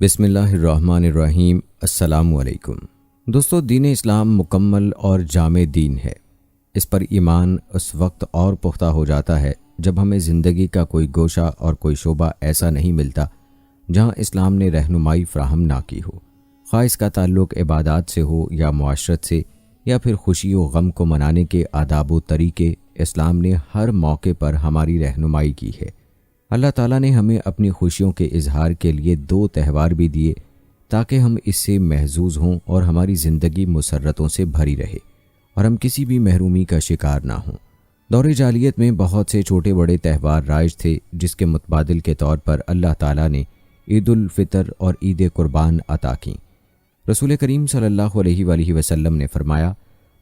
بسم اللہ الرحمن الرحیم۔ السلام علیکم دوستو، دین اسلام مکمل اور جامع دین ہے۔ اس پر ایمان اس وقت اور پختہ ہو جاتا ہے جب ہمیں زندگی کا کوئی گوشہ اور کوئی شعبہ ایسا نہیں ملتا جہاں اسلام نے رہنمائی فراہم نہ کی ہو، خواہ اس کا تعلق عبادات سے ہو یا معاشرت سے یا پھر خوشی و غم کو منانے کے آداب و طریقے۔ اسلام نے ہر موقع پر ہماری رہنمائی کی ہے۔ اللہ تعالیٰ نے ہمیں اپنی خوشیوں کے اظہار کے لیے 2 تہوار بھی دیے تاکہ ہم اس سے محظوظ ہوں اور ہماری زندگی مسرتوں سے بھری رہے اور ہم کسی بھی محرومی کا شکار نہ ہوں۔ دور جاہلیت میں بہت سے چھوٹے بڑے تہوار رائج تھے جس کے متبادل کے طور پر اللہ تعالیٰ نے عید الفطر اور عید قربان عطا کیں۔ رسول کریم صلی اللہ علیہ وآلہ وسلم نے فرمایا،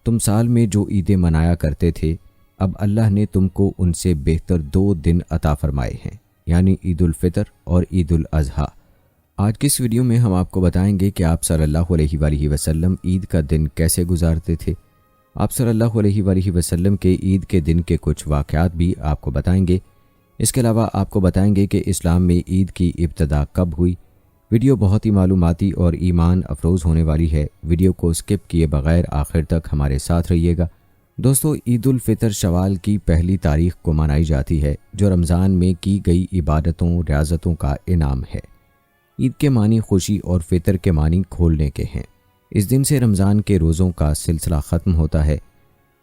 تم سال میں جو عیدیں منایا کرتے تھے اب اللہ نے تم کو ان سے بہتر 2 دن عطا فرمائے ہیں، یعنی عید الفطر اور عید الاضحیٰ۔ آج کی اس ویڈیو میں ہم آپ کو بتائیں گے کہ آپ صلی اللہ علیہ وآلہ وسلم عید کا دن کیسے گزارتے تھے۔ آپ صلی اللہ علیہ وآلہ وسلم کے عید کے دن کے کچھ واقعات بھی آپ کو بتائیں گے۔ اس کے علاوہ آپ کو بتائیں گے کہ اسلام میں عید کی ابتدا کب ہوئی۔ ویڈیو بہت ہی معلوماتی اور ایمان افروز ہونے والی ہے۔ ویڈیو کو سکپ کیے بغیر آخر تک ہمارے ساتھ رہیے گا۔ دوستو، عید الفطر شوال کی پہلی تاریخ کو منائی جاتی ہے جو رمضان میں کی گئی عبادتوں ریاضتوں کا انعام ہے۔ عید کے معنی خوشی اور فطر کے معنی کھولنے کے ہیں۔ اس دن سے رمضان کے روزوں کا سلسلہ ختم ہوتا ہے۔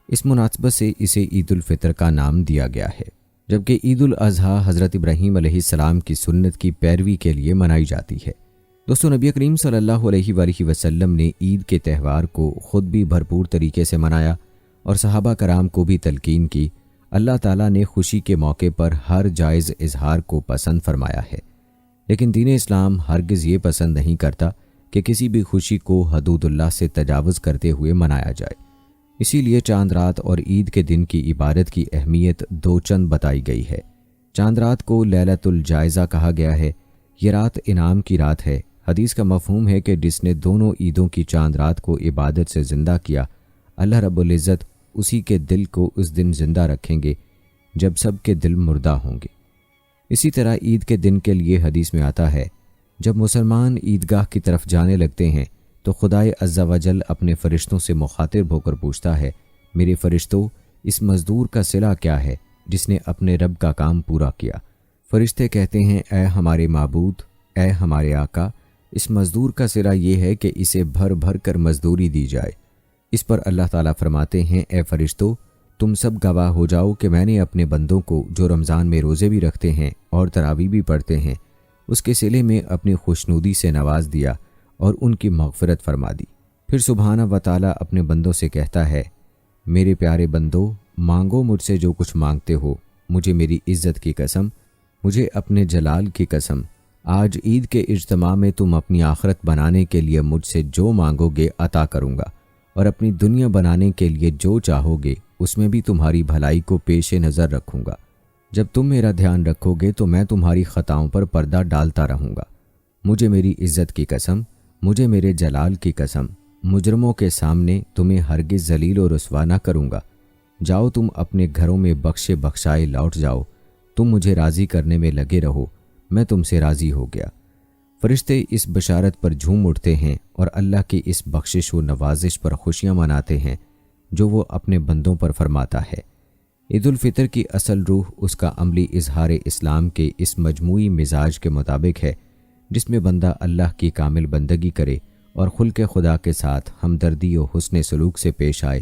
اس مناسبت سے اسے عید الفطر کا نام دیا گیا ہے، جبکہ عید الاضحیٰ حضرت ابراہیم علیہ السلام کی سنت کی پیروی کے لیے منائی جاتی ہے۔ دوستو، نبی کریم صلی اللہ علیہ وآلہ وسلم نے عید کے تہوار کو خود بھی بھرپور طریقے سے منایا اور صحابہ کرام کو بھی تلقین کی۔ اللہ تعالیٰ نے خوشی کے موقع پر ہر جائز اظہار کو پسند فرمایا ہے، لیکن دین اسلام ہرگز یہ پسند نہیں کرتا کہ کسی بھی خوشی کو حدود اللہ سے تجاوز کرتے ہوئے منایا جائے۔ اسی لیے چاند رات اور عید کے دن کی عبادت کی اہمیت 2 چند بتائی گئی ہے۔ چاند رات کو لیلۃ الجائزہ کہا گیا ہے۔ یہ رات انعام کی رات ہے۔ حدیث کا مفہوم ہے کہ جس نے دونوں عیدوں کی چاند رات کو عبادت سے زندہ کیا، اللہ رب العزت اسی کے دل کو اس دن زندہ رکھیں گے جب سب کے دل مردہ ہوں گے۔ اسی طرح عید کے دن کے لیے حدیث میں آتا ہے، جب مسلمان عیدگاہ کی طرف جانے لگتے ہیں تو خدائے عز و جل اپنے فرشتوں سے مخاطب ہو کر پوچھتا ہے، میرے فرشتوں، اس مزدور کا صلہ کیا ہے جس نے اپنے رب کا کام پورا کیا؟ فرشتے کہتے ہیں، اے ہمارے معبود، اے ہمارے آقا، اس مزدور کا صلہ یہ ہے کہ اسے بھر بھر کر مزدوری دی جائے۔ اس پر اللہ تعالیٰ فرماتے ہیں، اے فرشتوں، تم سب گواہ ہو جاؤ کہ میں نے اپنے بندوں کو جو رمضان میں روزے بھی رکھتے ہیں اور تراویح بھی پڑھتے ہیں اس کے صلے میں اپنی خوشنودی سے نواز دیا اور ان کی مغفرت فرما دی۔ پھر سبحانہ و تعالیٰ اپنے بندوں سے کہتا ہے، میرے پیارے بندو، مانگو مجھ سے جو کچھ مانگتے ہو، مجھے میری عزت کی قسم، مجھے اپنے جلال کی قسم، آج عید کے اجتماع میں تم اپنی آخرت بنانے کے لیے مجھ سے جو مانگو گے عطا کروں گا، اور اپنی دنیا بنانے کے لیے جو چاہو گے اس میں بھی تمہاری بھلائی کو پیش نظر رکھوں گا۔ جب تم میرا دھیان رکھو گے تو میں تمہاری خطاؤں پر پردہ ڈالتا رہوں گا۔ مجھے میری عزت کی قسم، مجھے میرے جلال کی قسم، مجرموں کے سامنے تمہیں ہرگز ذلیل و رسوا نہ کروں گا۔ جاؤ تم اپنے گھروں میں بخشے بخشائے لوٹ جاؤ، تم مجھے راضی کرنے میں لگے رہو، میں تم سے راضی ہو گیا۔ فرشتے اس بشارت پر جھوم اٹھتے ہیں اور اللہ کی اس بخشش و نوازش پر خوشیاں مناتے ہیں جو وہ اپنے بندوں پر فرماتا ہے۔ عید الفطر کی اصل روح اس کا عملی اظہار اسلام کے اس مجموعی مزاج کے مطابق ہے جس میں بندہ اللہ کی کامل بندگی کرے اور خلق خدا کے ساتھ ہمدردی و حسن سلوک سے پیش آئے۔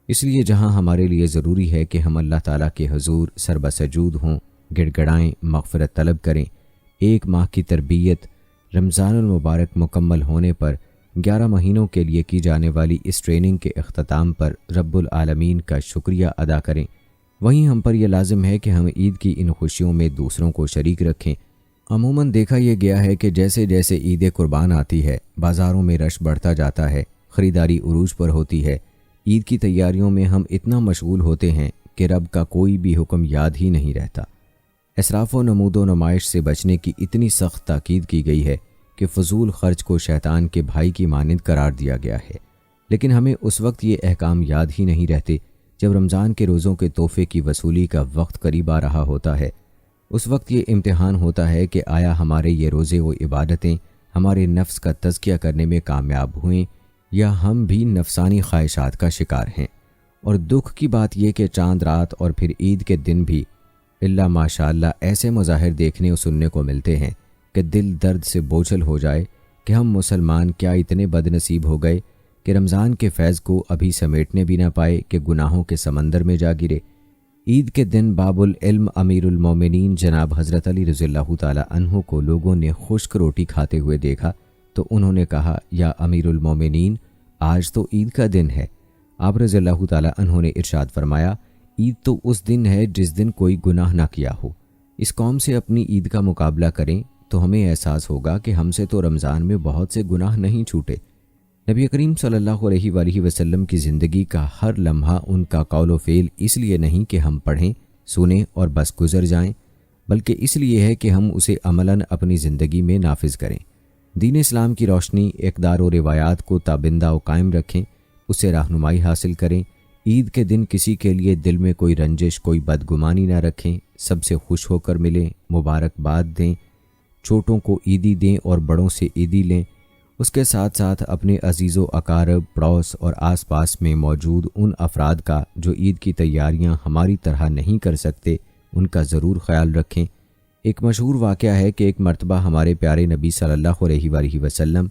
اس لیے جہاں ہمارے لیے ضروری ہے کہ ہم اللہ تعالیٰ کے حضور سربسجود ہوں، گڑ گڑائیں، مغفرت طلب کریں، 1 ماہ کی تربیت رمضان المبارک مکمل ہونے پر 11 مہینوں کے لیے کی جانے والی اس ٹریننگ کے اختتام پر رب العالمین کا شکریہ ادا کریں، وہیں ہم پر یہ لازم ہے کہ ہم عید کی ان خوشیوں میں دوسروں کو شریک رکھیں۔ عموماً دیکھا یہ گیا ہے کہ جیسے جیسے عید قربان آتی ہے بازاروں میں رش بڑھتا جاتا ہے، خریداری عروج پر ہوتی ہے۔ عید کی تیاریوں میں ہم اتنا مشغول ہوتے ہیں کہ رب کا کوئی بھی حکم یاد ہی نہیں رہتا۔ اسراف و نمود و نمائش سے بچنے کی اتنی سخت تاکید کی گئی ہے کہ فضول خرچ کو شیطان کے بھائی کی مانند قرار دیا گیا ہے، لیکن ہمیں اس وقت یہ احکام یاد ہی نہیں رہتے جب رمضان کے روزوں کے تحفے کی وصولی کا وقت قریب آ رہا ہوتا ہے۔ اس وقت یہ امتحان ہوتا ہے کہ آیا ہمارے یہ روزے و عبادتیں ہمارے نفس کا تزکیہ کرنے میں کامیاب ہوئیں یا ہم بھی نفسانی خواہشات کا شکار ہیں۔ اور دکھ کی بات یہ کہ چاند رات اور پھر عید کے دن بھی اللہ ماشاء اللہ ایسے مظاہر دیکھنے اور سننے کو ملتے ہیں کہ دل درد سے بوجھل ہو جائے کہ ہم مسلمان کیا اتنے بد نصیب ہو گئے کہ رمضان کے فیض کو ابھی سمیٹنے بھی نہ پائے کہ گناہوں کے سمندر میں جا گرے۔ عید کے دن باب العلم امیر المومنین جناب حضرت علی رضی اللہ تعالی عنہ کو لوگوں نے خشک روٹی کھاتے ہوئے دیکھا تو انہوں نے کہا، یا امیر المومنین، آج تو عید کا دن ہے۔ آپ رضی اللہ تعالی عنہ نے ارشاد فرمایا، عید تو اس دن ہے جس دن کوئی گناہ نہ کیا ہو۔ اس قوم سے اپنی عید کا مقابلہ کریں تو ہمیں احساس ہوگا کہ ہم سے تو رمضان میں بہت سے گناہ نہیں چھوٹے۔ نبی کریم صلی اللہ علیہ وآلہ وسلم کی زندگی کا ہر لمحہ ان کا قول و فعل اس لیے نہیں کہ ہم پڑھیں، سنیں اور بس گزر جائیں، بلکہ اس لیے ہے کہ ہم اسے عملاً اپنی زندگی میں نافذ کریں۔ دین اسلام کی روشنی، اقدار و روایات کو تابندہ و قائم رکھیں، اس سے رہنمائی حاصل کریں۔ عید کے دن کسی کے لیے دل میں کوئی رنجش، کوئی بدگمانی نہ رکھیں، سب سے خوش ہو کر ملیں، مبارکباد دیں، چھوٹوں کو عیدی دیں اور بڑوں سے عیدی لیں۔ اس کے ساتھ ساتھ اپنے عزیز و اقارب، پڑوس اور آس پاس میں موجود ان افراد کا جو عید کی تیاریاں ہماری طرح نہیں کر سکتے، ان کا ضرور خیال رکھیں۔ ایک مشہور واقعہ ہے کہ ایک مرتبہ ہمارے پیارے نبی صلی اللہ علیہ وآلہ وسلم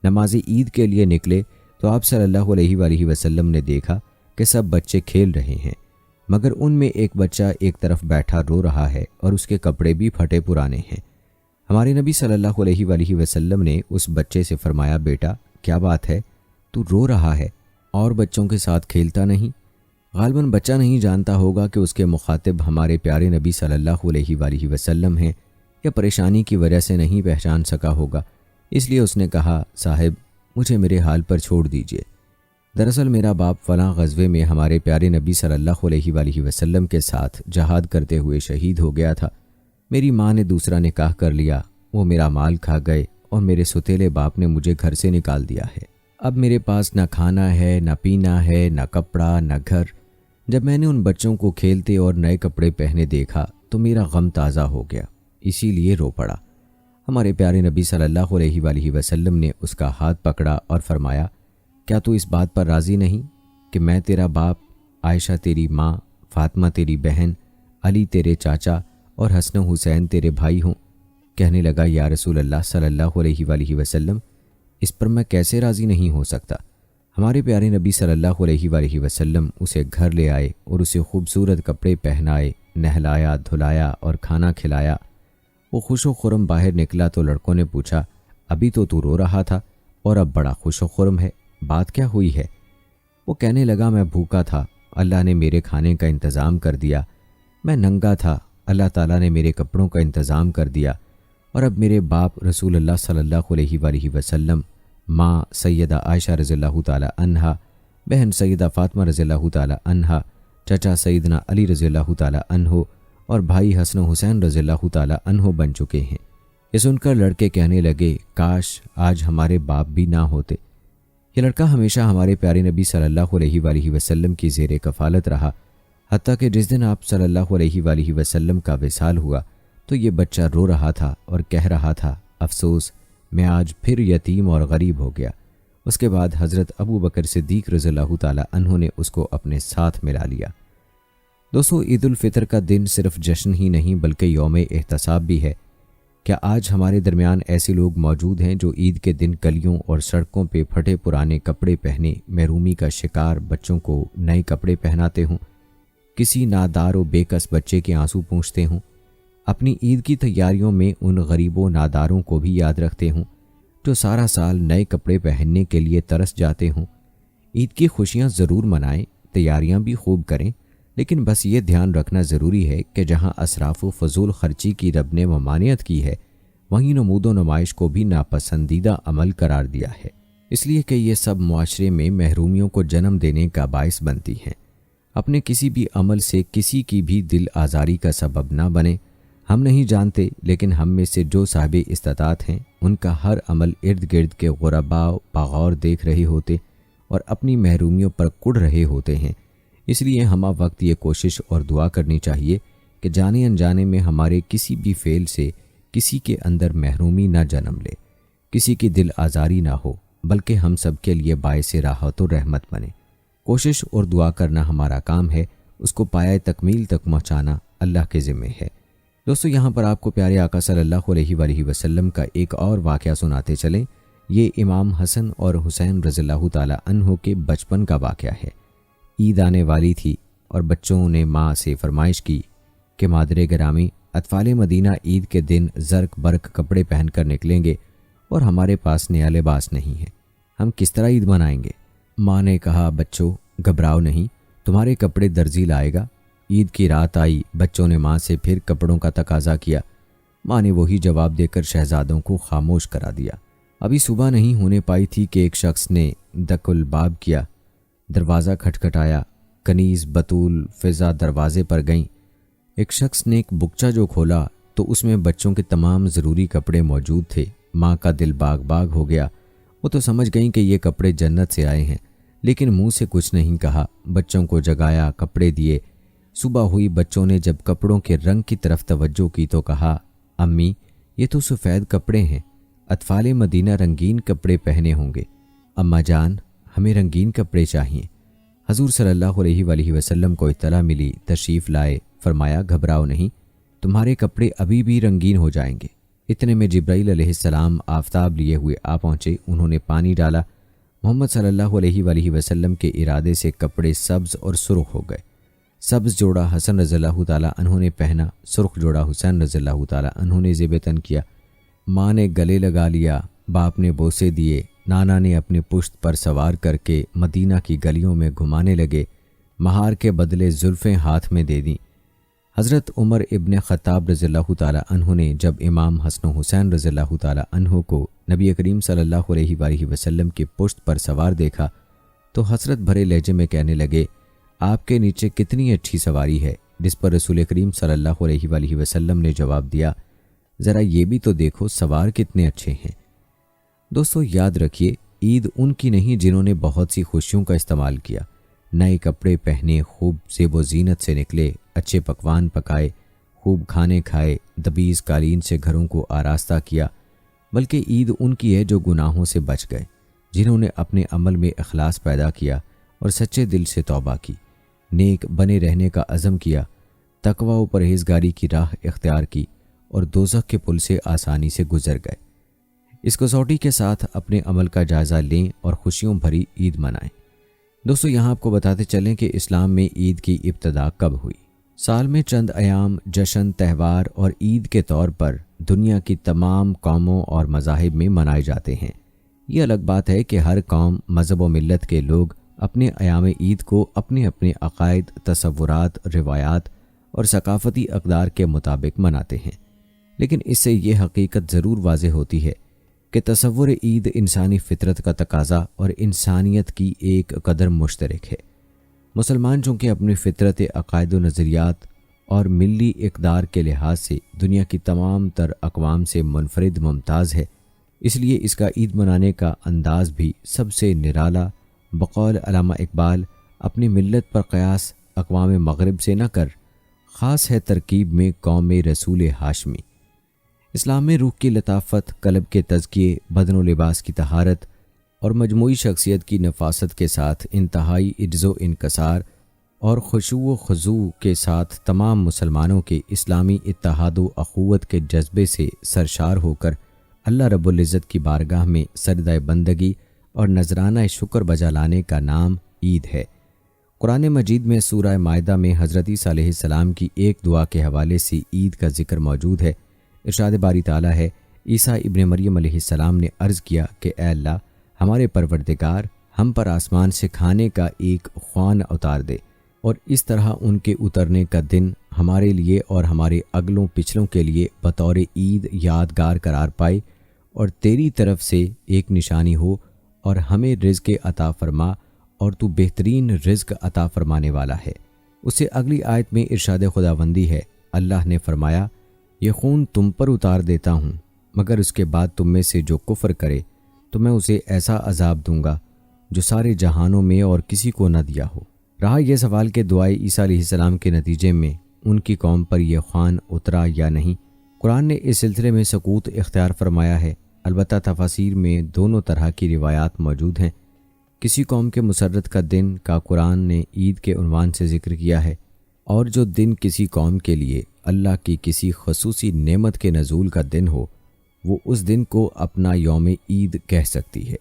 نماز عید کے لیے نکلے تو آپ صلی اللہ علیہ وآلہ وسلم نے دیکھا کہ سب بچے کھیل رہے ہیں، مگر ان میں ایک بچہ ایک طرف بیٹھا رو رہا ہے اور اس کے کپڑے بھی پھٹے پرانے ہیں۔ ہمارے نبی صلی اللہ علیہ وآلہ وسلم نے اس بچے سے فرمایا، بیٹا کیا بات ہے، تو رو رہا ہے اور بچوں کے ساتھ کھیلتا نہیں؟ غالباً بچہ نہیں جانتا ہوگا کہ اس کے مخاطب ہمارے پیارے نبی صلی اللہ علیہ وآلہ وسلم ہیں، یا پریشانی کی وجہ سے نہیں پہچان سکا ہوگا، اس لیے اس نے کہا، صاحب مجھے میرے حال پر چھوڑ دیجئے۔ دراصل میرا باپ فلاں غزوے میں ہمارے پیارے نبی صلی اللہ علیہ وآلہ وسلم کے ساتھ جہاد کرتے ہوئے شہید ہو گیا تھا۔ میری ماں نے دوسرا نکاح کر لیا، وہ میرا مال کھا گئے اور میرے ستیلے باپ نے مجھے گھر سے نکال دیا ہے۔ اب میرے پاس نہ کھانا ہے، نہ پینا ہے، نہ کپڑا، نہ گھر۔ جب میں نے ان بچوں کو کھیلتے اور نئے کپڑے پہنے دیکھا تو میرا غم تازہ ہو گیا، اسی لیے رو پڑا۔ ہمارے پیارے نبی صلی اللہ علیہ وآلہ وسلم نے اس کا ہاتھ پکڑا اور فرمایا، کیا تو اس بات پر راضی نہیں کہ میں تیرا باپ، عائشہ تیری ماں، فاطمہ تیری بہن، علی تیرے چاچا اور حسن و حسین تیرے بھائی ہوں؟ کہنے لگا، یا رسول اللہ صلی اللہ علیہ وآلہ وسلم، اس پر میں کیسے راضی نہیں ہو سکتا۔ ہمارے پیارے نبی صلی اللہ علیہ وآلہ وسلم اسے گھر لے آئے اور اسے خوبصورت کپڑے پہنائے، نہلایا، دھلایا اور کھانا کھلایا۔ وہ خوش و خرم باہر نکلا تو لڑکوں نے پوچھا، ابھی تو رو رہا تھا اور اب بڑا خوش و خرم ہے، بات کیا ہوئی ہے؟ وہ کہنے لگا، میں بھوکا تھا، اللہ نے میرے کھانے کا انتظام کر دیا۔ میں ننگا تھا، اللہ تعالیٰ نے میرے کپڑوں کا انتظام کر دیا۔ اور اب میرے باپ رسول اللہ صلی اللہ علیہ وآلہ وسلم، ماں سیدہ عائشہ رضی اللہ تعالی عنہا، بہن سیدہ فاطمہ رضی اللہ تعالی عنہا، چچا سیدنا علی رضی اللہ تعالی عنہ اور بھائی حسن و حسین رضی اللہ تعالی عنہ بن چکے ہیں۔ یہ سن کر لڑکے کہنے لگے، کاش آج ہمارے باپ بھی نہ ہوتے۔ یہ لڑکا ہمیشہ ہمارے پیارے نبی صلی اللہ علیہ وآلہ وسلم کی زیر کفالت رہا، حتیٰ کہ جس دن آپ صلی اللہ علیہ وآلہ وسلم کا وصال ہوا تو یہ بچہ رو رہا تھا اور کہہ رہا تھا، افسوس میں آج پھر یتیم اور غریب ہو گیا۔ اس کے بعد حضرت ابو بکر صدیق رضی اللہ تعالی عنہ نے اس کو اپنے ساتھ ملا لیا۔ دوستو، عید الفطر کا دن صرف جشن ہی نہیں بلکہ یوم احتساب بھی ہے۔ کیا آج ہمارے درمیان ایسے لوگ موجود ہیں جو عید کے دن گلیوں اور سڑکوں پہ پھٹے پرانے کپڑے پہنے محرومی کا شکار بچوں کو نئے کپڑے پہناتے ہوں، کسی نادار و بے کس بچے کے آنسو پونچھتے ہوں، اپنی عید کی تیاریوں میں ان غریب و ناداروں کو بھی یاد رکھتے ہوں جو سارا سال نئے کپڑے پہننے کے لیے ترس جاتے ہوں؟ عید کی خوشیاں ضرور منائیں، تیاریاں بھی خوب کریں، لیکن بس یہ دھیان رکھنا ضروری ہے کہ جہاں اسراف و فضول خرچی کی رب نے ممانعت کی ہے، وہیں نمود و نمائش کو بھی ناپسندیدہ عمل قرار دیا ہے، اس لیے کہ یہ سب معاشرے میں محرومیوں کو جنم دینے کا باعث بنتی ہیں۔ اپنے کسی بھی عمل سے کسی کی بھی دل آزاری کا سبب نہ بنے۔ ہم نہیں جانتے، لیکن ہم میں سے جو صاحب استطاعت ہیں ان کا ہر عمل ارد گرد کے غرباء بغور دیکھ رہے ہوتے اور اپنی محرومیوں پر کڑ رہے ہوتے ہیں۔ اس لیے ہمہ وقت یہ کوشش اور دعا کرنی چاہیے کہ جانے انجانے میں ہمارے کسی بھی فعل سے کسی کے اندر محرومی نہ جنم لے۔ کسی کی دل آزاری نہ ہو، بلکہ ہم سب کے لیے باعث راحت و رحمت بنے۔ کوشش اور دعا کرنا ہمارا کام ہے، اس کو پایۂ تکمیل تک پہنچانا اللہ کے ذمے ہے۔ دوستو، یہاں پر آپ کو پیارے آقا صلی اللہ علیہ وآلہ وسلم کا ایک اور واقعہ سناتے چلیں۔ یہ امام حسن اور حسین رضی اللہ تعالی عنہ کے بچپن کا واقعہ ہے۔ عید آنے والی تھی اور بچوں نے ماں سے فرمائش کی کہ مادر گرامی، اطفال مدینہ عید کے دن زرق برق کپڑے پہن کر نکلیں گے اور ہمارے پاس نیا لباس نہیں ہے، ہم کس طرح عید منائیں گے؟ ماں نے کہا، بچوں گھبراؤ نہیں، تمہارے کپڑے درزی لائے گا۔ عید کی رات آئی، بچوں نے ماں سے پھر کپڑوں کا تقاضا کیا۔ ماں نے وہی جواب دے کر شہزادوں کو خاموش کرا دیا۔ ابھی صبح نہیں ہونے پائی تھی کہ ایک شخص نے دق الباب کیا، دروازہ کھٹکھٹایا۔ کنیز، بطول، فضا دروازے پر گئیں۔ ایک شخص نے ایک بکچا جو کھولا تو اس میں بچوں کے تمام ضروری کپڑے موجود تھے۔ ماں کا دل باغ باغ ہو گیا۔ وہ تو سمجھ گئیں کہ یہ کپڑے جنت سے آئے ہیں، لیکن منہ سے کچھ نہیں کہا۔ بچوں کو جگایا، کپڑے دیے۔ صبح ہوئی، بچوں نے جب کپڑوں کے رنگ کی طرف توجہ کی تو کہا، امی یہ تو سفید کپڑے ہیں، اطفال مدینہ رنگین کپڑے پہنے ہوں گے۔ اماں جان، ہمیں رنگین کپڑے چاہیے۔ حضور صلی اللہ علیہ وآلہ وسلم کو اطلاع ملی، تشریف لائے، فرمایا گھبراؤ نہیں، تمہارے کپڑے ابھی بھی رنگین ہو جائیں گے۔ اتنے میں جبرائیل علیہ السلام آفتاب لیے ہوئے آ پہنچے۔ انہوں نے پانی ڈالا۔ محمد صلی اللہ علیہ وآلہ وسلم کے ارادے سے کپڑے سبز اور سرخ ہو گئے۔ سبز جوڑا حسن رضی اللہ تعالیٰ عنہ نے پہنا، سرخ جوڑا حسین رضی اللہ تعالیٰ عنہ نے زیب تن کیا۔ ماں نے گلے لگا لیا، باپ نے بوسے دیے، نانا نے اپنے پشت پر سوار کر کے مدینہ کی گلیوں میں گھمانے لگے، مہار کے بدلے زلفیں ہاتھ میں دے دیں۔ حضرت عمر ابن خطاب رضی اللہ تعالیٰ عنہ نے جب امام حسن و حسین رضی اللہ تعالیٰ عنہ کو نبی کریم صلی اللہ علیہ وآلہ وسلم کی پشت پر سوار دیکھا تو حسرت بھرے لہجے میں کہنے لگے، آپ کے نیچے کتنی اچھی سواری ہے، جس پر رسول کریم صلی اللہ علیہ وآلہ وسلم نے جواب دیا، ذرا یہ بھی تو دیکھو سوار کتنے اچھے ہیں۔ دوستو یاد رکھیے، عید ان کی نہیں جنہوں نے بہت سی خوشیوں کا استعمال کیا، نئے کپڑے پہنے، خوب زیب و زینت سے نکلے، اچھے پکوان پکائے، خوب کھانے کھائے، دبیز قالین سے گھروں کو آراستہ کیا، بلکہ عید ان کی ہے جو گناہوں سے بچ گئے، جنہوں نے اپنے عمل میں اخلاص پیدا کیا اور سچے دل سے توبہ کی، نیک بنے رہنے کا عزم کیا، تقوی و پرہیزگاری کی راہ اختیار کی اور دوزخ کے پل سے آسانی سے گزر گئے۔ اس کسوٹی کے ساتھ اپنے عمل کا جائزہ لیں اور خوشیوں بھری عید منائیں۔ دوستو یہاں آپ کو بتاتے چلیں کہ اسلام میں عید کی ابتدا کب ہوئی۔ سال میں چند ایام جشن، تہوار اور عید کے طور پر دنیا کی تمام قوموں اور مذاہب میں منائے جاتے ہیں۔ یہ الگ بات ہے کہ ہر قوم، مذہب و ملت کے لوگ اپنے ایام عید کو اپنے اپنے عقائد، تصورات، روایات اور ثقافتی اقدار کے مطابق مناتے ہیں، لیکن اس سے یہ حقیقت ضرور واضح ہوتی ہے کہ تصور عید انسانی فطرت کا تقاضا اور انسانیت کی ایک قدر مشترک ہے۔ مسلمان چونکہ اپنی فطرت، عقائد و نظریات اور ملی اقدار کے لحاظ سے دنیا کی تمام تر اقوام سے منفرد ممتاز ہے، اس لیے اس کا عید منانے کا انداز بھی سب سے نرالا، بقول علامہ اقبال، اپنی ملت پر قیاس اقوام مغرب سے نہ کر، خاص ہے ترکیب میں قوم رسول ہاشمی۔ اسلام میں روح کی لطافت، قلب کے تزکیے، بدن و لباس کی طہارت اور مجموعی شخصیت کی نفاست کے ساتھ انتہائی عجز و انکسار اور خشوع و خضوع کے ساتھ تمام مسلمانوں کے اسلامی اتحاد و اخوت کے جذبے سے سرشار ہو کر اللہ رب العزت کی بارگاہ میں سجدہ بندگی اور نذرانہ شکر بجا لانے کا نام عید ہے۔ قرآن مجید میں سورہ مائدہ میں حضرت عیسیٰ علیہ السلام کی ایک دعا کے حوالے سے عید کا ذکر موجود ہے۔ ارشاد باری تعالیٰ ہے، عیسیٰ ابن مریم علیہ السلام نے عرض کیا کہ اے اللہ، ہمارے پروردگار، ہم پر آسمان سے کھانے کا ایک خوان اتار دے، اور اس طرح ان کے اترنے کا دن ہمارے لیے اور ہمارے اگلوں پچھلوں کے لیے بطور عید یادگار قرار پائے اور تیری طرف سے ایک نشانی ہو، اور ہمیں رزق عطا فرما، اور تو بہترین رزق عطا فرمانے والا ہے۔ اس سے اگلی آیت میں ارشاد خداوندی ہے، اللہ نے فرمایا، یہ خون تم پر اتار دیتا ہوں، مگر اس کے بعد تم میں سے جو کفر کرے تو میں اسے ایسا عذاب دوں گا جو سارے جہانوں میں اور کسی کو نہ دیا ہو۔ رہا یہ سوال کہ دعائے عیسیٰ علیہ السلام کے نتیجے میں ان کی قوم پر یہ خوان اترا یا نہیں، قرآن نے اس سلسلے میں سکوت اختیار فرمایا ہے۔ البتہ تفاسیر میں دونوں طرح کی روایات موجود ہیں۔ کسی قوم کے مسرت کا دن کا قرآن نے عید کے عنوان سے ذکر کیا ہے، اور جو دن کسی قوم کے لیے اللہ کی کسی خصوصی نعمت کے نزول کا دن ہو، وہ اس دن کو اپنا یوم عید کہہ سکتی ہے۔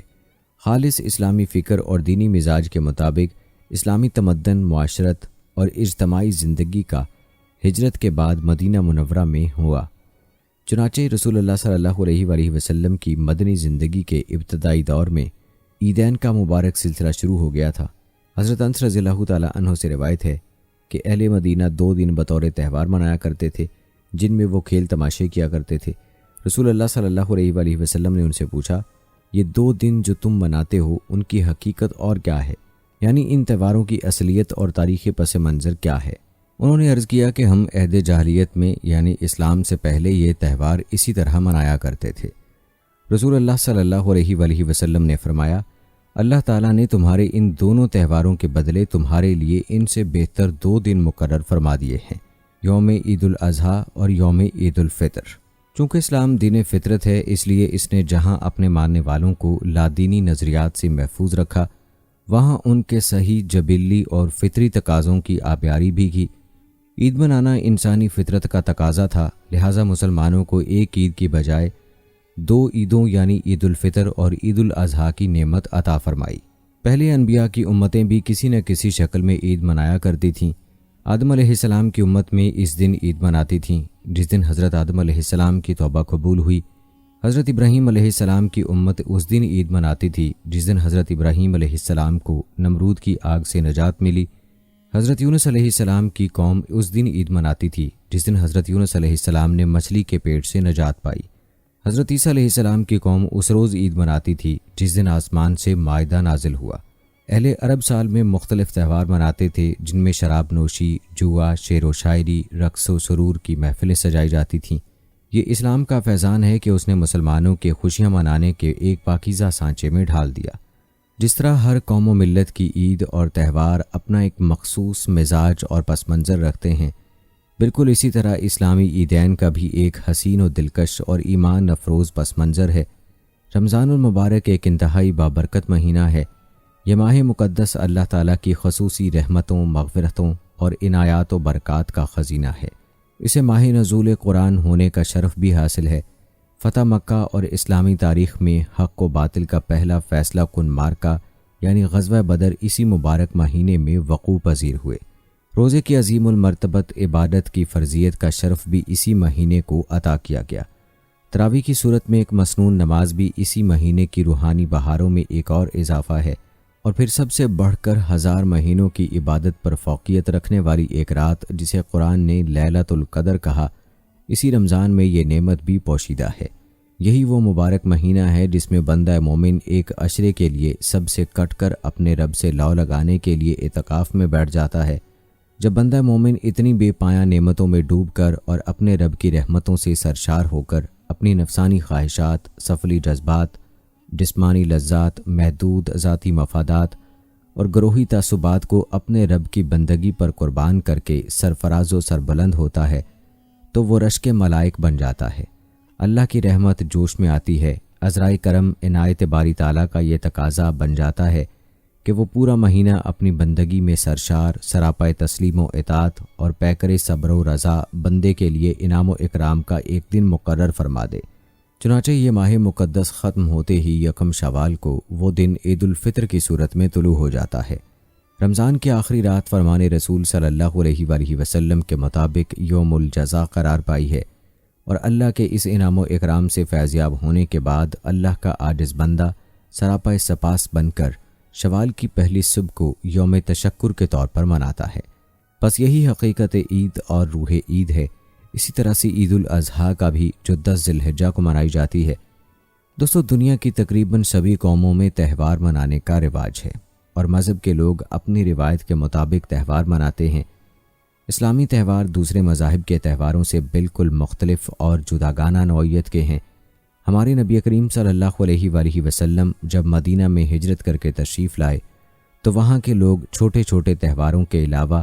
خالص اسلامی فکر اور دینی مزاج کے مطابق اسلامی تمدن، معاشرت اور اجتماعی زندگی کا ہجرت کے بعد مدینہ منورہ میں ہوا۔ چنانچہ رسول اللہ صلی اللہ علیہ وآلہ وسلم کی مدنی زندگی کے ابتدائی دور میں عیدین کا مبارک سلسلہ شروع ہو گیا تھا۔ حضرت انس رضی اللہ تعالی عنہ سے روایت ہے کہ اہل مدینہ 2 دن بطور تہوار منایا کرتے تھے، جن میں وہ کھیل تماشے کیا کرتے تھے۔ رسول اللہ صلی اللہ علیہ وآلہ وسلم نے ان سے پوچھا، یہ 2 دن جو تم مناتے ہو ان کی حقیقت اور کیا ہے؟ یعنی ان تہواروں کی اصلیت اور تاریخی پس منظر کیا ہے؟ انہوں نے عرض کیا کہ ہم عہد جاہلیت میں یعنی اسلام سے پہلے یہ تہوار اسی طرح منایا کرتے تھے۔ رسول اللہ صلی اللہ علیہ وآلہ وسلم نے فرمایا، اللہ تعالیٰ نے تمہارے ان دونوں تہواروں کے بدلے تمہارے لیے ان سے بہتر 2 دن مقرر فرما دیے ہیں، یوم عید الاضحیٰ اور یوم عید الفطر۔ چونکہ اسلام دین فطرت ہے، اس لیے اس نے جہاں اپنے ماننے والوں کو لادینی نظریات سے محفوظ رکھا، وہاں ان کے صحیح جبلی اور فطری تقاضوں کی آبیاری بھی کی۔ عید منانا انسانی فطرت کا تقاضا تھا، لہٰذا مسلمانوں کو ایک عید کی بجائے 2 عیدوں یعنی عید الفطر اور عید الاضحیٰ کی نعمت عطا فرمائی۔ پہلے انبیاء کی امتیں بھی کسی نہ کسی شکل میں عید منایا کرتی تھیں۔ آدم علیہ السلام کی امت میں اس دن عید مناتی تھیں جس دن حضرت آدم علیہ السلام کی توبہ قبول ہوئی۔ حضرت ابراہیم علیہ السلام کی امت اس دن عید مناتی تھی جس دن حضرت ابراہیم علیہ السلام کو نمرود کی آگ سے نجات ملی۔ حضرت یونس علیہ السلام کی قوم اس دن عید مناتی تھی جس دن حضرت یونس علیہ السلام نے مچھلی کے پیٹ سے نجات پائی۔ حضرت عیسیٰ علیہ السلام کی قوم اس روز عید مناتی تھی جس دن آسمان سے مائدہ نازل ہوا۔ اہل عرب سال میں مختلف تہوار مناتے تھے جن میں شراب نوشی، جوا، شعر و شاعری، رقص و سرور کی محفلیں سجائی جاتی تھیں۔ یہ اسلام کا فیضان ہے کہ اس نے مسلمانوں کے خوشیاں منانے کے ایک پاکیزہ سانچے میں ڈھال دیا۔ جس طرح ہر قوم و ملت کی عید اور تہوار اپنا ایک مخصوص مزاج اور پس منظر رکھتے ہیں، بالکل اسی طرح اسلامی عیدین کا بھی ایک حسین و دلکش اور ایمان افروز پس منظر ہے۔ رمضان المبارک ایک انتہائی بابرکت مہینہ ہے۔ یہ ماہ مقدس اللہ تعالیٰ کی خصوصی رحمتوں، مغفرتوں اور عنایات و برکات کا خزینہ ہے۔ اسے ماہ نزول قرآن ہونے کا شرف بھی حاصل ہے۔ فتح مکہ اور اسلامی تاریخ میں حق و باطل کا پہلا فیصلہ کن معرکہ یعنی غزوہ بدر اسی مبارک مہینے میں وقوع پذیر ہوئے۔ روزے کی عظیم المرتبت عبادت کی فرضیت کا شرف بھی اسی مہینے کو عطا کیا گیا۔ تراویح کی صورت میں ایک مسنون نماز بھی اسی مہینے کی روحانی بہاروں میں ایک اور اضافہ ہے، اور پھر سب سے بڑھ کر 1000 مہینوں کی عبادت پر فوقیت رکھنے والی ایک رات جسے قرآن نے لیلۃ القدر کہا، اسی رمضان میں یہ نعمت بھی پوشیدہ ہے۔ یہی وہ مبارک مہینہ ہے جس میں بندہ مومن ایک عشرے کے لیے سب سے کٹ کر اپنے رب سے لو لگانے کے لیے اعتکاف میں بیٹھ جاتا ہے۔ جب بندہ مومن اتنی بے پایہ نعمتوں میں ڈوب کر اور اپنے رب کی رحمتوں سے سرشار ہو کر اپنی نفسانی خواہشات، سفلی جذبات، جسمانی لذات، محدود ذاتی مفادات اور گروہی تعصبات کو اپنے رب کی بندگی پر قربان کر کے سرفراز و سربلند ہوتا ہے تو وہ رشک ملائک بن جاتا ہے۔ اللہ کی رحمت جوش میں آتی ہے۔ عذرائے کرم عنایت باری تعالیٰ کا یہ تقاضا بن جاتا ہے کہ وہ پورا مہینہ اپنی بندگی میں سرشار، سراپائے تسلیم و اطاعت اور پیکر صبر و رضا بندے کے لیے انعام و اکرام کا ایک دن مقرر فرما دے۔ چنانچہ یہ ماہ مقدس ختم ہوتے ہی یکم شوال کو وہ دن عید الفطر کی صورت میں طلوع ہو جاتا ہے۔ رمضان کی آخری رات فرمان رسول صلی اللہ علیہ وآلہ وسلم کے مطابق یوم الجزا قرار پائی ہے، اور اللہ کے اس انعام و اکرام سے فیضیاب ہونے کے بعد اللہ کا عاجز بندہ سراپا سپاس بن کر شوال کی پہلی صبح کو یوم تشکر کے طور پر مناتا ہے۔ بس یہی حقیقت عید اور روح عید ہے۔ اسی طرح سے عید الاضحیٰ کا بھی جو 10 ذی الحجہ کو منائی جاتی ہے۔ دوستو، دنیا کی تقریباً سبھی قوموں میں تہوار منانے کا رواج ہے، اور مذہب کے لوگ اپنی روایت کے مطابق تہوار مناتے ہیں۔ اسلامی تہوار دوسرے مذاہب کے تہواروں سے بالکل مختلف اور جداگانہ نوعیت کے ہیں۔ ہمارے نبی کریم صلی اللہ علیہ وآلہ وسلم جب مدینہ میں ہجرت کر کے تشریف لائے تو وہاں کے لوگ چھوٹے چھوٹے تہواروں کے علاوہ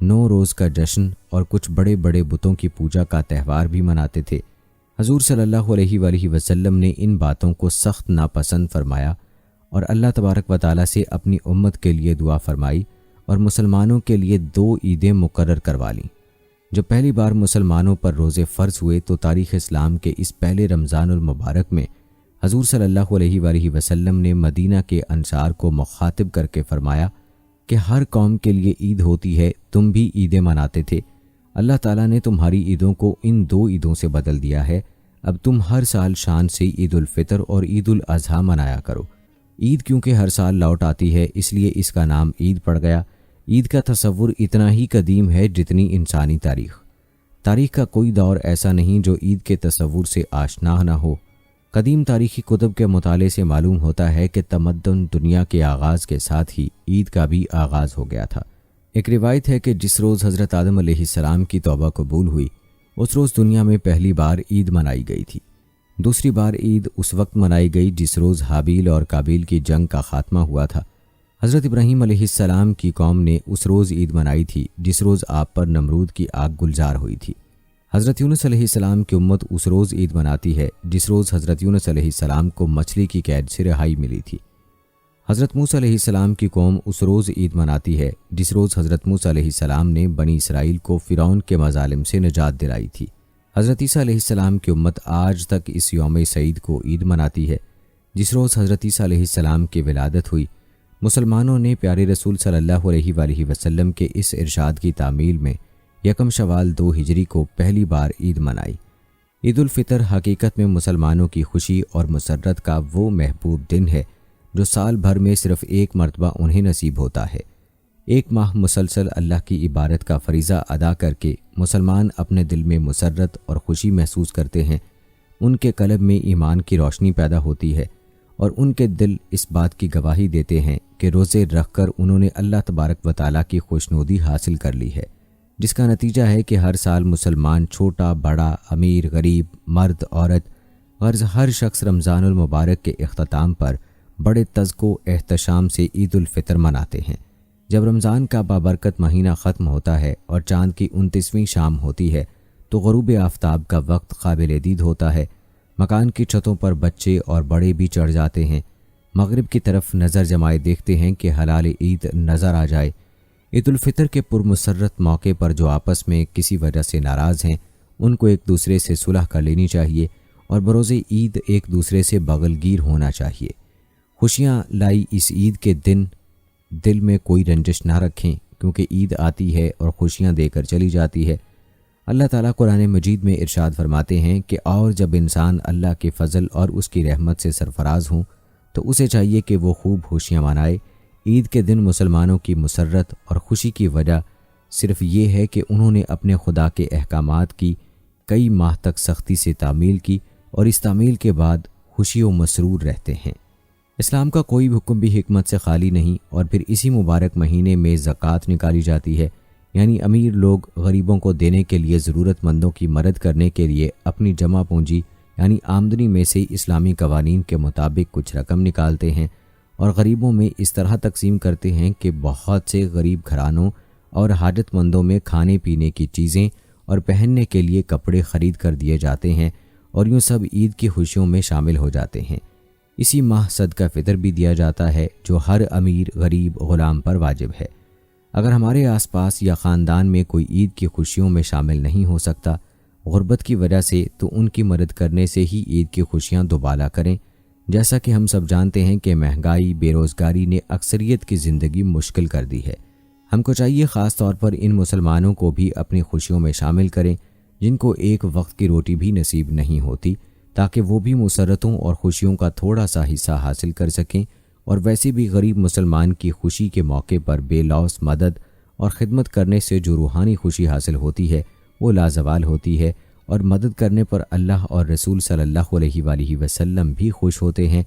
9 روز کا جشن اور کچھ بڑے بڑے بتوں کی پوجا کا تہوار بھی مناتے تھے۔ حضور صلی اللہ علیہ وآلہ وسلم نے ان باتوں کو سخت ناپسند فرمایا اور اللہ تبارک و تعالیٰ سے اپنی امت کے لیے دعا فرمائی اور مسلمانوں کے لیے 2 عیدیں مقرر کروا لیں۔ جب پہلی بار مسلمانوں پر روزے فرض ہوئے تو تاریخ اسلام کے اس پہلے رمضان المبارک میں حضور صلی اللہ علیہ وآلہ وسلم نے مدینہ کے انصار کو مخاطب کر کے فرمایا کہ ہر قوم کے لیے عید ہوتی ہے، تم بھی عیدیں مناتے تھے، اللہ تعالیٰ نے تمہاری عیدوں کو ان 2 عیدوں سے بدل دیا ہے، اب تم ہر سال شان سے عید الفطر اور عید الاضحیٰ منایا کرو۔ عید کیونکہ ہر سال لوٹ آتی ہے اس لیے اس کا نام عید پڑ گیا۔ عید کا تصور اتنا ہی قدیم ہے جتنی انسانی تاریخ کا کوئی دور ایسا نہیں جو عید کے تصور سے آشنا نہ ہو۔ قدیم تاریخی کتب کے مطالعے سے معلوم ہوتا ہے کہ تمدن دنیا کے آغاز کے ساتھ ہی عید کا بھی آغاز ہو گیا تھا۔ ایک روایت ہے کہ جس روز حضرت آدم علیہ السلام کی توبہ قبول ہوئی اس روز دنیا میں پہلی بار عید منائی گئی تھی۔ دوسری بار عید اس وقت منائی گئی جس روز حابیل اور قابیل کی جنگ کا خاتمہ ہوا تھا۔ حضرت ابراہیم علیہ السلام کی قوم نے اس روز عید منائی تھی جس روز آپ پر نمرود کی آگ گلزار ہوئی تھی۔ حضرت یونس علیہ السلام کی امت اس روز عید مناتی ہے جس روز حضرت یونس علیہ السلام کو مچھلی کی قید سے رہائی ملی تھی۔ حضرت موسیٰ علیہ السلام کی قوم اس روز عید مناتی ہے جس روز حضرت موسیٰ علیہ السلام نے بنی اسرائیل کو فرعون کے مظالم سے نجات دلائی تھی۔ حضرت عیسیٰ علیہ السلام کی امت آج تک اس یوم سعید کو عید مناتی ہے جس روز حضرت عیسیٰ علیہ السلام کی ولادت ہوئی۔ مسلمانوں نے پیارے رسول صلی اللہ علیہ وآلہ وسلم کے اس ارشاد کی تعمیل میں یکم شوال 2 ہجری کو پہلی بار عید منائی۔ عید الفطر حقیقت میں مسلمانوں کی خوشی اور مسرت کا وہ محبوب دن ہے جو سال بھر میں صرف ایک مرتبہ انہیں نصیب ہوتا ہے۔ 1 ماہ مسلسل اللہ کی عبادت کا فریضہ ادا کر کے مسلمان اپنے دل میں مسرت اور خوشی محسوس کرتے ہیں، ان کے قلب میں ایمان کی روشنی پیدا ہوتی ہے اور ان کے دل اس بات کی گواہی دیتے ہیں کہ روزے رکھ کر انہوں نے اللہ تبارک و تعالیٰ کی خوشنودی حاصل کر لی ہے، جس کا نتیجہ ہے کہ ہر سال مسلمان چھوٹا بڑا، امیر غریب، مرد عورت، غرض ہر شخص رمضان المبارک کے اختتام پر بڑے تذک و احتشام سے عید الفطر مناتے ہیں۔ جب رمضان کا بابرکت مہینہ ختم ہوتا ہے اور چاند کی 29ویں شام ہوتی ہے تو غروب آفتاب کا وقت قابل دید ہوتا ہے۔ مکان کی چھتوں پر بچے اور بڑے بھی چڑھ جاتے ہیں، مغرب کی طرف نظر جمائے دیکھتے ہیں کہ ہلال عید نظر آ جائے۔ عید الفطر کے پرمسرت موقع پر جو آپس میں کسی وجہ سے ناراض ہیں ان کو ایک دوسرے سے صلح کر لینی چاہیے اور بروز عید ایک دوسرے سے بغل گیر ہونا چاہیے۔ خوشیاں لائی اس عید کے دن دل میں کوئی رنجش نہ رکھیں، کیونکہ عید آتی ہے اور خوشیاں دے کر چلی جاتی ہے۔ اللہ تعالیٰ قرآن مجید میں ارشاد فرماتے ہیں کہ اور جب انسان اللہ کے فضل اور اس کی رحمت سے سرفراز ہوں تو اسے چاہیے کہ وہ خوب خوشیاں منائے۔ عید کے دن مسلمانوں کی مسرت اور خوشی کی وجہ صرف یہ ہے کہ انہوں نے اپنے خدا کے احکامات کی کئی ماہ تک سختی سے تعمیل کی اور اس تعمیل کے بعد خوشی و مسرور رہتے ہیں۔ اسلام کا کوئی حکم بھی حکمت سے خالی نہیں، اور پھر اسی مبارک مہینے میں زکوٰۃ نکالی جاتی ہے، یعنی امیر لوگ غریبوں کو دینے کے لیے، ضرورت مندوں کی مدد کرنے کے لیے اپنی جمع پونجی یعنی آمدنی میں سے اسلامی قوانین کے مطابق کچھ رقم نکالتے ہیں اور غریبوں میں اس طرح تقسیم کرتے ہیں کہ بہت سے غریب گھرانوں اور حاجت مندوں میں کھانے پینے کی چیزیں اور پہننے کے لیے کپڑے خرید کر دیے جاتے ہیں، اور یوں سب عید کی خوشیوں میں شامل ہو جاتے ہیں۔ اسی ماہ صدقہ فطر بھی دیا جاتا ہے جو ہر امیر غریب غلام پر واجب ہے۔ اگر ہمارے آس پاس یا خاندان میں کوئی عید کی خوشیوں میں شامل نہیں ہو سکتا غربت کی وجہ سے، تو ان کی مدد کرنے سے ہی عید کی خوشیاں دوبالا کریں۔ جیسا کہ ہم سب جانتے ہیں کہ مہنگائی، بے روزگاری نے اکثریت کی زندگی مشکل کر دی ہے۔ ہم کو چاہیے خاص طور پر ان مسلمانوں کو بھی اپنی خوشیوں میں شامل کریں جن کو ایک وقت کی روٹی بھی نصیب نہیں ہوتی، تاکہ وہ بھی مسرتوں اور خوشیوں کا تھوڑا سا حصہ حاصل کر سکیں، اور ویسے بھی غریب مسلمان کی خوشی کے موقع پر بے لوث مدد اور خدمت کرنے سے جو روحانی خوشی حاصل ہوتی ہے وہ لازوال ہوتی ہے، اور مدد کرنے پر اللہ اور رسول صلی اللہ علیہ وآلہ وسلم بھی خوش ہوتے ہیں۔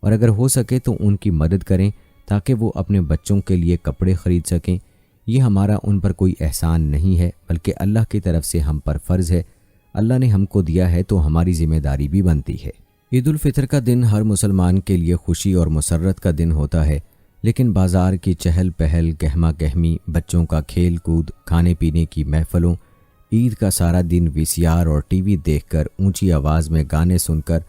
اور اگر ہو سکے تو ان کی مدد کریں تاکہ وہ اپنے بچوں کے لیے کپڑے خرید سکیں۔ یہ ہمارا ان پر کوئی احسان نہیں ہے بلکہ اللہ کی طرف سے ہم پر فرض ہے۔ اللہ نے ہم کو دیا ہے تو ہماری ذمہ داری بھی بنتی ہے۔ عید الفطر کا دن ہر مسلمان کے لیے خوشی اور مسرت کا دن ہوتا ہے، لیکن بازار کی چہل پہل، گہما گہمی، بچوں کا کھیل کود، کھانے پینے کی محفلوں، عید کا سارا دن VCR اور ٹی وی دیکھ کر، اونچی آواز میں گانے سن کر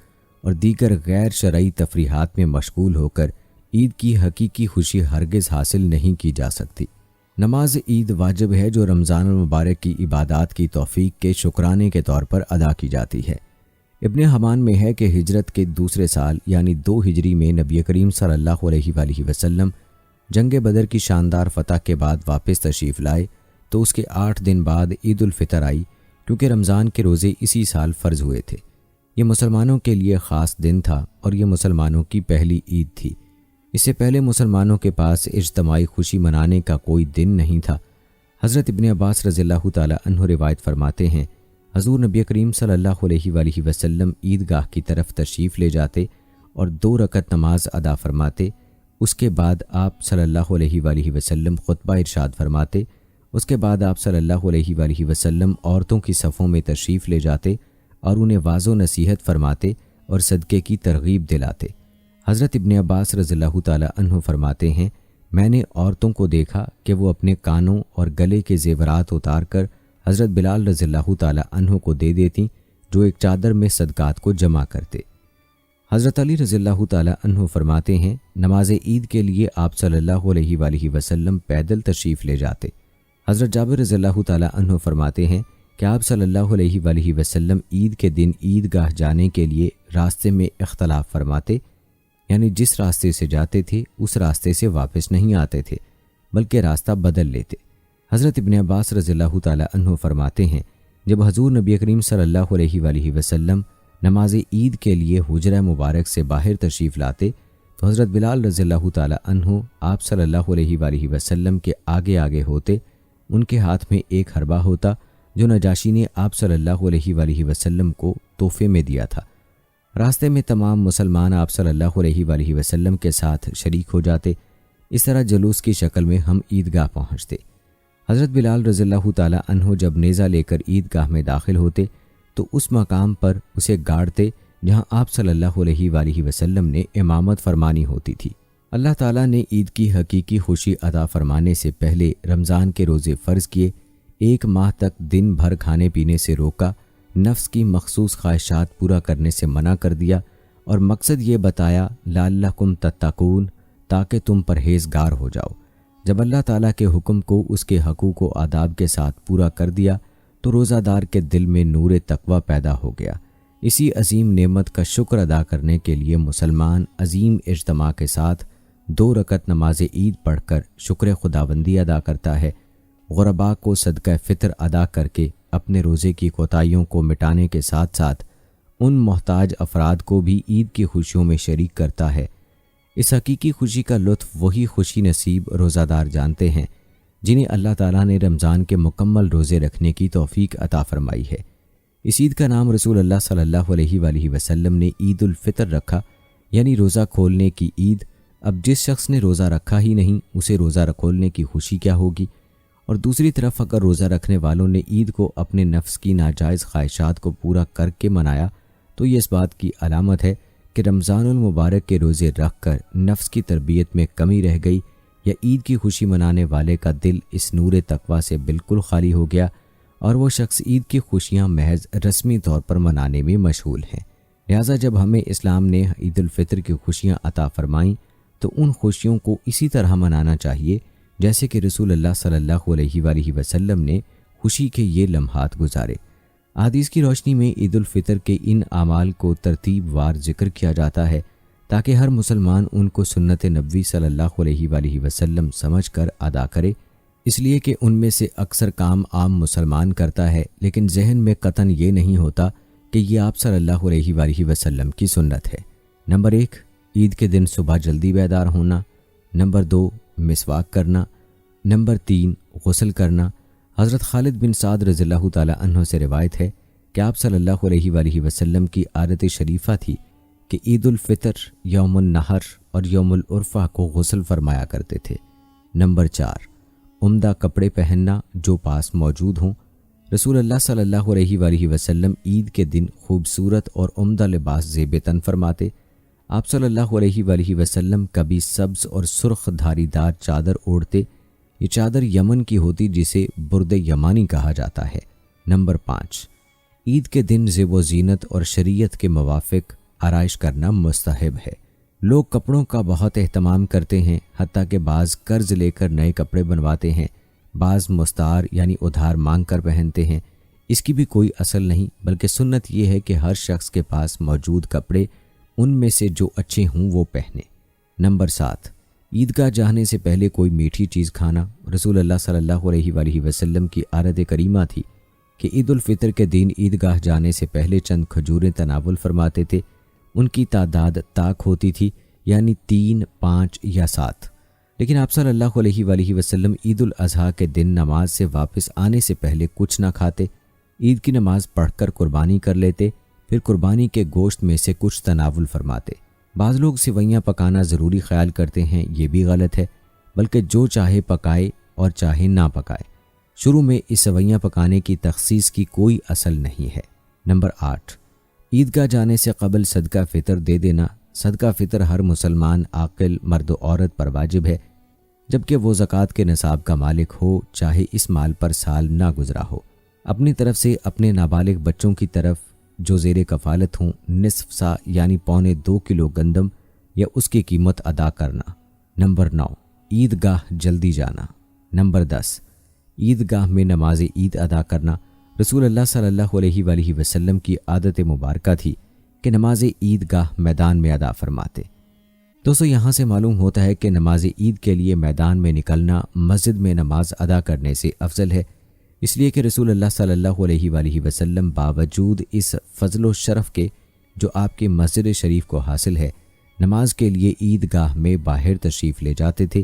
اور دیگر غیر شرعی تفریحات میں مشغول ہو کر عید کی حقیقی خوشی ہرگز حاصل نہیں کی جا سکتی۔ نماز عید واجب ہے جو رمضان المبارک کی عبادات کی توفیق کے شکرانے کے طور پر ادا کی جاتی ہے۔ ابن حبان میں ہے کہ ہجرت کے دوسرے سال یعنی 2 ہجری میں نبی کریم صلی اللہ علیہ وآلہ وسلم جنگ بدر کی شاندار فتح کے بعد واپس تشریف لائے تو اس کے 8 دن بعد عید الفطر آئی، کیونکہ رمضان کے روزے اسی سال فرض ہوئے تھے۔ یہ مسلمانوں کے لیے خاص دن تھا اور یہ مسلمانوں کی پہلی عید تھی۔ اس سے پہلے مسلمانوں کے پاس اجتماعی خوشی منانے کا کوئی دن نہیں تھا۔ حضرت ابن عباس رضی اللہ تعالی عنہ روایت فرماتے ہیں، حضور نبی کریم صلی اللہ علیہ وآلہ وسلم عیدگاہ کی طرف تشریف لے جاتے اور 2 رکعت نماز ادا فرماتے۔ اس کے بعد آپ صلی اللہ علیہ وآلہ وسلم خطبہ ارشاد فرماتے۔ اس کے بعد آپ صلی اللہ علیہ وآلہ وسلم عورتوں کی صفوں میں تشریف لے جاتے اور انہیں واعظ و نصیحت فرماتے اور صدقے کی ترغیب دلاتے۔ حضرت ابن عباس رضی اللہ تعالی عنہ فرماتے ہیں، میں نے عورتوں کو دیکھا کہ وہ اپنے کانوں اور گلے کے زیورات اتار کر حضرت بلال رضی اللہ تعالی عنہ کو دے دیتی، جو ایک چادر میں صدقات کو جمع کرتے۔ حضرت علی رضی اللہ تعالی عنہ فرماتے ہیں، نماز عید کے لیے آپ صلی اللہ علیہ وآلہ وسلم پیدل تشریف لے جاتے۔ حضرت جابر رضی اللہ تعالی عنہ فرماتے ہیں کہ آپ صلی اللہ علیہ وآلہ وسلم عید کے دن عیدگاہ جانے کے لیے راستے میں اختلاف فرماتے، یعنی جس راستے سے جاتے تھے اس راستے سے واپس نہیں آتے تھے بلکہ راستہ بدل لیتے۔ حضرت ابن عباس رضی اللہ تعالی عنہ فرماتے ہیں، جب حضور نبی کریم صلی اللہ علیہ وآلہ وسلم نماز عید کے لیے حجرہ مبارک سے باہر تشریف لاتے تو حضرت بلال رضی اللہ تعالی عنہ آپ صلی اللہ علیہ وآلہ وسلم کے آگے آگے ہوتے۔ ان کے ہاتھ میں ایک حربہ ہوتا جو نجاشی نے آپ صلی اللہ علیہ وآلہ وسلم کو تحفے میں دیا تھا۔ راستے میں تمام مسلمان آپ صلی اللہ علیہ وآلہ وسلم کے ساتھ شریک ہو جاتے۔ اس طرح جلوس کی شکل میں ہم عیدگاہ پہنچتے۔ حضرت بلال رضی اللہ تعالی عنہ جب نیزہ لے کر عیدگاہ میں داخل ہوتے تو اس مقام پر اسے گاڑتے جہاں آپ صلی اللہ علیہ وآلہ وسلم نے امامت فرمانی ہوتی تھی۔ اللہ تعالیٰ نے عید کی حقیقی خوشی عطا فرمانے سے پہلے رمضان کے روزے فرض کیے، 1 ماہ تک دن بھر کھانے پینے سے روکا، نفس کی مخصوص خواہشات پورا کرنے سے منع کر دیا اور مقصد یہ بتایا لعلکم تتقون، تاکہ تم پرہیزگار ہو جاؤ۔ جب اللہ تعالیٰ کے حکم کو اس کے حقوق و آداب کے ساتھ پورا کر دیا تو روزہ دار کے دل میں نور تقوی پیدا ہو گیا۔ اسی عظیم نعمت کا شکر ادا کرنے کے لیے مسلمان عظیم اجتماع کے ساتھ 2 رکعت نماز عید پڑھ کر شکر خداوندی ادا کرتا ہے۔ غرباء کو صدقہ فطر ادا کر کے اپنے روزے کی کوتاہیوں کو مٹانے کے ساتھ ساتھ ان محتاج افراد کو بھی عید کی خوشیوں میں شریک کرتا ہے۔ اس حقیقی خوشی کا لطف وہی خوشی نصیب روزہ دار جانتے ہیں جنہیں اللہ تعالیٰ نے رمضان کے مکمل روزے رکھنے کی توفیق عطا فرمائی ہے۔ اس عید کا نام رسول اللہ صلی اللہ علیہ وآلہ وسلم نے عید الفطر رکھا، یعنی روزہ کھولنے کی عید۔ اب جس شخص نے روزہ رکھا ہی نہیں اسے روزہ کھولنے کی خوشی کیا ہوگی؟ اور دوسری طرف اگر روزہ رکھنے والوں نے عید کو اپنے نفس کی ناجائز خواہشات کو پورا کر کے منایا تو یہ اس بات کی علامت ہے کہ رمضان المبارک کے روزے رکھ کر نفس کی تربیت میں کمی رہ گئی، یا عید کی خوشی منانے والے کا دل اس نور تقوی سے بالکل خالی ہو گیا اور وہ شخص عید کی خوشیاں محض رسمی طور پر منانے میں مشغول ہیں۔ لہٰذا جب ہمیں اسلام نے عید الفطر کی خوشیاں عطا فرمائیں تو ان خوشیوں کو اسی طرح منانا چاہیے جیسے کہ رسول اللہ صلی اللہ علیہ وآلہ وسلم نے خوشی کے یہ لمحات گزارے۔ احادیث کی روشنی میں عید الفطر کے ان اعمال کو ترتیب وار ذکر کیا جاتا ہے تاکہ ہر مسلمان ان کو سنت نبوی صلی اللہ علیہ وآلہ وسلم سمجھ کر ادا کرے، اس لیے کہ ان میں سے اکثر کام عام مسلمان کرتا ہے لیکن ذہن میں قطعاً یہ نہیں ہوتا کہ یہ آپ صلی اللہ علیہ وآلہ وسلم کی سنت ہے۔ نمبر 1، عید کے دن صبح جلدی بیدار ہونا۔ نمبر 2، مسواک کرنا۔ نمبر 3، غسل کرنا۔ حضرت خالد بن سعد رضی اللہ تعالی عنہ سے روایت ہے کہ آپ صلی اللہ علیہ وآلہ وسلم کی عادت شریفہ تھی کہ عید الفطر، یوم النحر اور یوم العرفہ کو غسل فرمایا کرتے تھے۔ نمبر 4، عمدہ کپڑے پہننا جو پاس موجود ہوں۔ رسول اللہ صلی اللہ علیہ وآلہ وسلم عید کے دن خوبصورت اور عمدہ لباس زیب تن فرماتے۔ آپ صلی اللہ علیہ وآلہ وسلم کبھی سبز اور سرخ دھاری دار چادر اوڑھتے۔ یہ چادر یمن کی ہوتی جسے برد یمانی کہا جاتا ہے۔ نمبر 5، عید کے دن زیب و زینت اور شریعت کے موافق آرائش کرنا مستحب ہے۔ لوگ کپڑوں کا بہت اہتمام کرتے ہیں، حتیٰ کہ بعض قرض لے کر نئے کپڑے بنواتے ہیں، بعض مستعار یعنی ادھار مانگ کر پہنتے ہیں۔ اس کی بھی کوئی اصل نہیں، بلکہ سنت یہ ہے کہ ہر شخص کے پاس موجود کپڑے ان میں سے جو اچھے ہوں وہ پہنے۔ نمبر 7، عیدگاہ جانے سے پہلے کوئی میٹھی چیز کھانا۔ رسول اللہ صلی اللہ علیہ وآلہ وسلم کی عادت کریمہ تھی کہ عید الفطر کے دن عیدگاہ جانے سے پہلے چند کھجوریں تناول فرماتے تھے۔ ان کی تعداد طاق ہوتی تھی، یعنی 3، 5 یا 7۔ لیکن آپ صلی اللہ علیہ وآلہ وسلم عید الاضحیٰ کے دن نماز سے واپس آنے سے پہلے کچھ نہ کھاتے، عید کی نماز پڑھ کر قربانی کر لیتے، پھر قربانی کے گوشت میں سے کچھ تناول فرماتے۔ بعض لوگ سوئیاں پکانا ضروری خیال کرتے ہیں، یہ بھی غلط ہے، بلکہ جو چاہے پکائے اور چاہے نہ پکائے۔ شروع میں اس سوئیاں پکانے کی تخصیص کی کوئی اصل نہیں ہے۔ نمبر 8، عیدگاہ جانے سے قبل صدقہ فطر دے دینا۔ صدقہ فطر ہر مسلمان عاقل مرد و عورت پر واجب ہے، جبکہ وہ زکوٰۃ کے نصاب کا مالک ہو، چاہے اس مال پر سال نہ گزرا ہو۔ اپنی طرف سے اپنے نابالغ بچوں کی طرف جو زیر کفالت ہوں نصف سا یعنی 1.25 کلو گندم یا اس کی قیمت ادا کرنا۔ نمبر 9، عیدگاہ جلدی جانا۔ نمبر 10، عیدگاہ میں نماز عید ادا کرنا۔ رسول اللہ صلی اللہ علیہ وآلہ وسلم کی عادت مبارکہ تھی کہ نماز عیدگاہ میدان میں ادا فرماتے۔ دوستو، یہاں سے معلوم ہوتا ہے کہ نماز عید کے لیے میدان میں نکلنا مسجد میں نماز ادا کرنے سے افضل ہے، اس لیے کہ رسول اللہ صلی اللہ علیہ وآلہ وسلم باوجود اس فضل و شرف کے جو آپ کی مسجد شریف کو حاصل ہے، نماز کے لیے عیدگاہ میں باہر تشریف لے جاتے تھے۔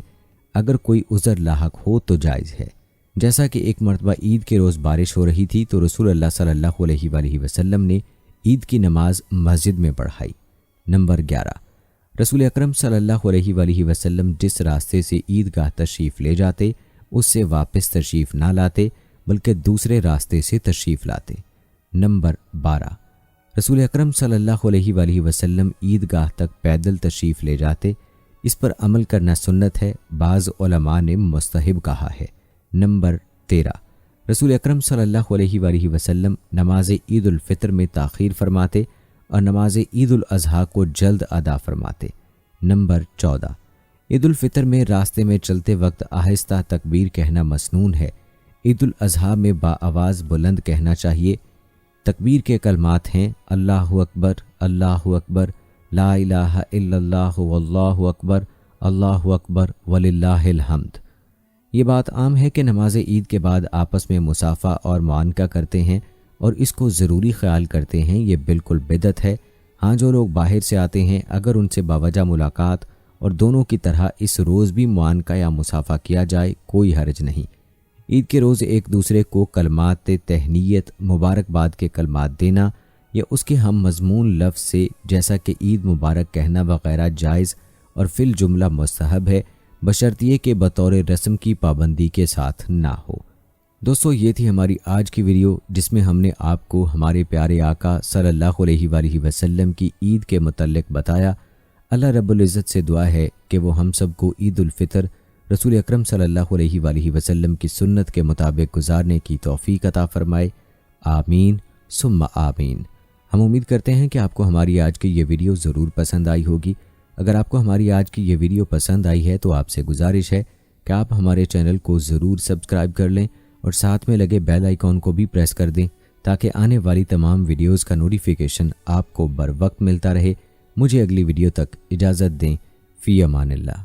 اگر کوئی عذر لاحق ہو تو جائز ہے، جیسا کہ ایک مرتبہ عید کے روز بارش ہو رہی تھی تو رسول اللہ صلی اللہ علیہ وآلہ وسلم نے عید کی نماز مسجد میں پڑھائی۔ نمبر 11، رسول اکرم صلی اللہ علیہ وآلہ وسلم جس راستے سے عیدگاہ تشریف لے جاتے اس سے واپس تشریف نہ لاتے، بلکہ دوسرے راستے سے تشریف لاتے۔ نمبر 12، رسول اکرم صلی اللہ علیہ وآلہ وسلم عیدگاہ تک پیدل تشریف لے جاتے۔ اس پر عمل کرنا سنت ہے، بعض علماء نے مستحب کہا ہے۔ نمبر 13، رسول اکرم صلی اللہ علیہ وآلہ وسلم نماز عید الفطر میں تاخیر فرماتے اور نماز عید الاضحیٰ کو جلد ادا فرماتے۔ نمبر 14، عید الفطر میں راستے میں چلتے وقت آہستہ تکبیر کہنا مسنون ہے۔ عید الاضحیٰ میں باآواز بلند کہنا چاہیے۔ تکبیر کے کلمات ہیں اللہ اکبر، اللہ اکبر، لا الہ الا اللہ واللہ اکبر، اللہ اکبر وللہ الحمد۔ یہ بات عام ہے کہ نماز عید کے بعد آپس میں مصافحہ اور معانقہ کرتے ہیں اور اس کو ضروری خیال کرتے ہیں، یہ بالکل بدعت ہے۔ ہاں، جو لوگ باہر سے آتے ہیں اگر ان سے باوجہ ملاقات اور دونوں کی طرح اس روز بھی معانقہ یا مصافحہ کیا جائے کوئی حرج نہیں۔ عید کے روز ایک دوسرے کو کلمات تہنیت، مبارکباد کے کلمات دینا یا اس کے ہم مضمون لفظ سے جیسا کہ عید مبارک کہنا وغیرہ جائز اور فی الجملہ مستحب ہے، بشرطیے کہ بطور رسم کی پابندی کے ساتھ نہ ہو۔ دوستو، یہ تھی ہماری آج کی ویڈیو جس میں ہم نے آپ کو ہمارے پیارے آقا صلی اللہ علیہ وآلہ وسلم کی عید کے متعلق بتایا۔ اللہ رب العزت سے دعا ہے کہ وہ ہم سب کو عید الفطر رسول اکرم صلی اللہ علیہ وآلہ وسلم کی سنت کے مطابق گزارنے کی توفیق عطا فرمائے۔ آمین ثم آمین۔ ہم امید کرتے ہیں کہ آپ کو ہماری آج کی یہ ویڈیو ضرور پسند آئی ہوگی۔ اگر آپ کو ہماری آج کی یہ ویڈیو پسند آئی ہے تو آپ سے گزارش ہے کہ آپ ہمارے چینل کو ضرور سبسکرائب کر لیں اور ساتھ میں لگے بیل آئیکن کو بھی پریس کر دیں تاکہ آنے والی تمام ویڈیوز کا نوٹیفیکیشن آپ کو بر وقت ملتا رہے۔ مجھے اگلی ویڈیو تک اجازت دیں۔ فی امان اللہ۔